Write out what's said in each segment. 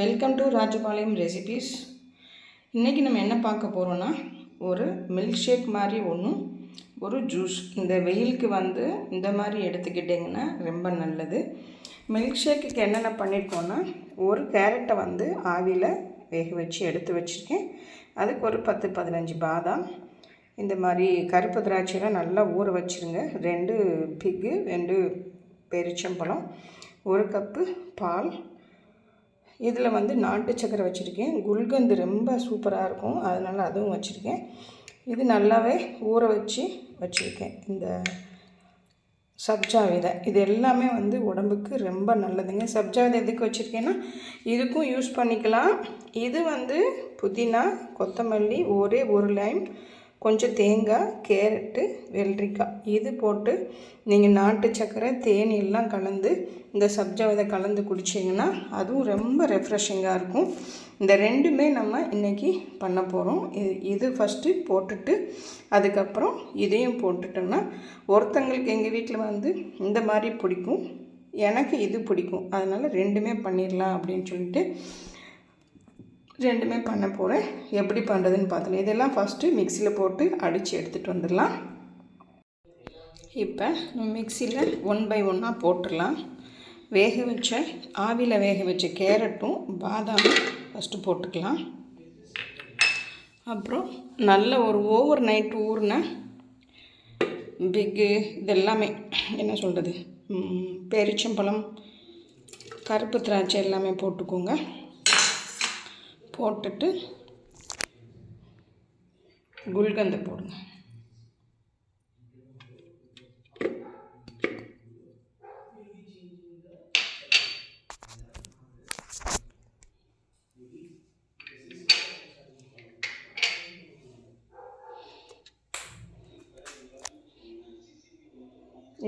Welcome to Rajapalayam recipes. இன்றைக்கி நம்ம என்ன பார்க்க போகிறோன்னா, ஒரு மில்க் ஷேக் மாதிரி ஒரு ஜூஸ். இந்த வெயிலுக்கு இந்த மாதிரி எடுத்துக்கிட்டிங்கன்னா ரொம்ப நல்லது. மில்க் ஷேக்குக்கு என்னென்ன பண்ணியிருக்கோன்னா, ஒரு கேரட்டை ஆவியில் வேக வச்சு எடுத்து வச்சுருக்கேன். அதுக்கு ஒரு 10-15 பாதாம், இந்த மாதிரி கருப்பு திராட்சையெல்லாம் நல்லா ஊற வச்சுருங்க. 2 பிக்கு, 2 பேரிச்சம்பழம், 1 கப்பு பால். இதில் நாட்டு சக்கரை வச்சுருக்கேன். குல்கந்து ரொம்ப சூப்பராக இருக்கும், அதனால் அதுவும் வச்சுருக்கேன். இது நல்லாவே ஊற வச்சுருக்கேன். இந்த சப்ஜா விதை இது எல்லாமே உடம்புக்கு ரொம்ப நல்லதுங்க. சப்ஜா விதை எதுக்கு வச்சுருக்கேன்னா, இதுக்கும் யூஸ் பண்ணிக்கலாம். இது புதினா, கொத்தமல்லி, ஒரே ஒரு லைம், கொஞ்சம் தேங்காய், கேரட்டு, வெள்ளரிக்காய் இது போட்டு நீங்கள் நாட்டு சக்கரை, தேன் எல்லாம் கலந்து இந்த சப்ஜா விதை கலந்து குடிச்சிங்கன்னா அதுவும் ரொம்ப ரெஃப்ரெஷிங்காக இருக்கும். இந்த ரெண்டுமே நம்ம இன்றைக்கி பண்ண போகிறோம். இது ஃபஸ்ட்டு போட்டுட்டு அதுக்கப்புறம் இதையும் போட்டுட்டோம்னா, ஒருத்தங்களுக்கு எங்கள் வீட்டில் இந்த மாதிரி பிடிக்கும், எனக்கு இது பிடிக்கும். அதனால் ரெண்டுமே பண்ணிடலாம் அப்படின்னு சொல்லிட்டு ரெண்டுமே பண்ண போகிறேன். எப்படி பண்ணுறதுன்னு பார்த்தலாம். இதெல்லாம் ஃபஸ்ட்டு மிக்சியில் போட்டு அடித்து எடுத்துகிட்டு வந்துடலாம். இப்போ மிக்சியில் 1 by 1 போட்டுடலாம். ஆவியில் வேக வச்ச கேரட்டும் பாதாமும் ஃபஸ்ட்டு போட்டுக்கலாம். அப்புறம் நல்ல ஒரு ஓவர் நைட் ஊறின பிக்கு இதெல்லாமே என்ன சொல்கிறது, பேரிச்சம்பழம், கருப்பு திராட்சை எல்லாமே போட்டுக்கோங்க. போட்டுட்டு குல்கந்தை போடுங்க.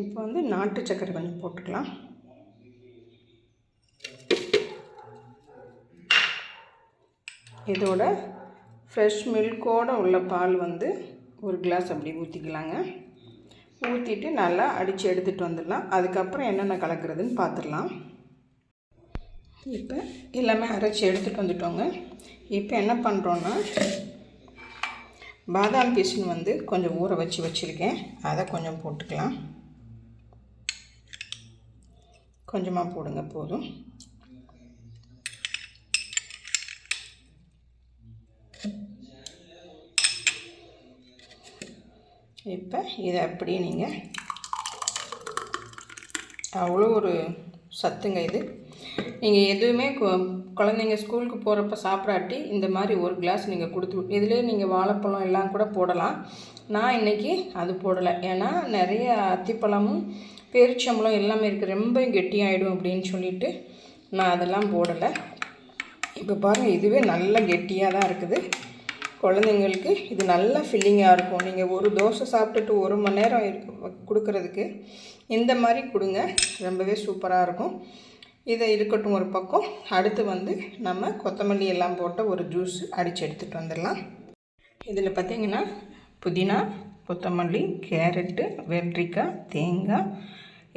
இப்போ நாட்டு சக்கரை கொஞ்சம் போட்டுக்கலாம். இதோட ஃப்ரெஷ் மில்கோடு உள்ள பால் ஒரு கிளாஸ் அப்படி ஊற்றிக்கலாங்க. ஊற்றிட்டு நல்லா அடித்து எடுத்துகிட்டு வந்துடலாம். அதுக்கப்புறம் என்னென்ன கலக்கிறதுன்னு பார்த்துடலாம். இப்போ எல்லாமே அரைச்சி எடுத்துகிட்டு வந்துட்டோங்க. இப்போ என்ன பண்ணுறோன்னா, பாதாம் பீஸ்னு கொஞ்சம் ஊற வச்சுருக்கேன். அதை கொஞ்சம் போட்டுக்கலாம். கொஞ்சமாக போடுங்க, போதும். இப்போ இதை அப்படியே நீங்கள் அவ்வளோ ஒரு சத்துங்க இது. நீங்கள் எதுவுமே குழந்தைங்க ஸ்கூலுக்கு போகிறப்ப சாப்பிடாட்டி இந்த மாதிரி ஒரு கிளாஸ் நீங்கள் கொடுத்து, இதிலே நீங்கள் வாழைப்பழம் எல்லாம் கூட போடலாம். நான் இன்றைக்கி அது போடலை, ஏன்னா நிறைய அத்திப்பழமும் பேரிச்சம்பழம் எல்லாமே இருக்குது, ரொம்ப கெட்டியாகிடும் அப்படின்னு சொல்லிட்டு நான் அதெல்லாம் போடலை. இப்போ பாருங்கள், இதுவே நல்ல கெட்டியாக தான் இருக்குது. குழந்தைங்களுக்கு இது நல்லா ஃபில்லிங்காக இருக்கும். நீங்கள் ஒரு தோசை சாப்பிட்டுட்டு 1 மணி நேரம் கொடுக்கறதுக்கு இந்த மாதிரி கொடுங்க, ரொம்பவே சூப்பராக இருக்கும். இதை இருக்கட்டும் ஒரு பக்கம். அடுத்து நம்ம கொத்தமல்லி எல்லாம் போட்ட ஒரு ஜூஸ் அடித்து எடுத்துகிட்டு வந்துடலாம். இதில் பார்த்திங்கன்னா புதினா, கொத்தமல்லி, கேரட்டு, வெள்ளரிக்காய், தேங்காய்,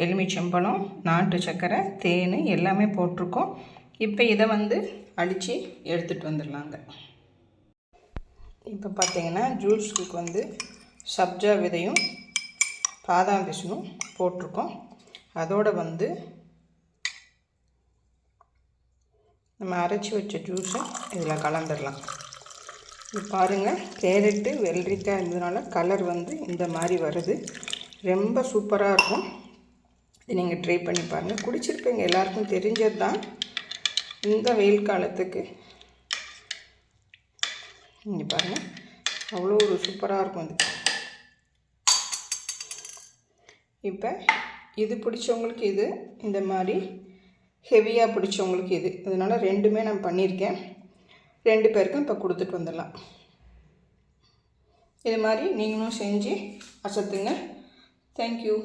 எலுமிச்சம்பழம், நாட்டு சக்கரை, தேன் எல்லாமே போட்டிருக்கோம். இப்போ இதை அடித்து எடுத்துகிட்டு வந்துடலாங்க. இப்போ பார்த்திங்கன்னா ஜூஸுக்கு சப்ஜா விதையும் பாதாம் பிசினும் போட்டிருக்கோம். அதோடு நம்ம அரைச்சி வச்ச ஜூஸை இதில் கலந்துடலாம். இது பாருங்கள், கேரட்டு, வெள்ளரிக்காய் இருந்ததுனால கலர் இந்த மாதிரி வருது. ரொம்ப சூப்பராக இருக்கும். இது நீங்கள் ட்ரை பண்ணி பாருங்கள். குடிச்சிருப்பீங்க, எல்லாருக்கும் தெரிஞ்சது தான். இந்த வெயில் காலத்துக்கு இங்கே பாருங்கள், அவ்வளோ ஒரு சூப்பராக இருக்கும். இப்போ இது பிடிச்சவங்களுக்கு இது, இந்த மாதிரி ஹெவியாக பிடிச்சவங்களுக்கு இது. அதனால் ரெண்டுமே நான் பண்ணியிருக்கேன். 2 பேருக்கும் இப்போ கொடுத்துட்டு வந்துடலாம். இது மாதிரி நீங்களும் செஞ்சு அசத்துங்க. தேங்க்யூ.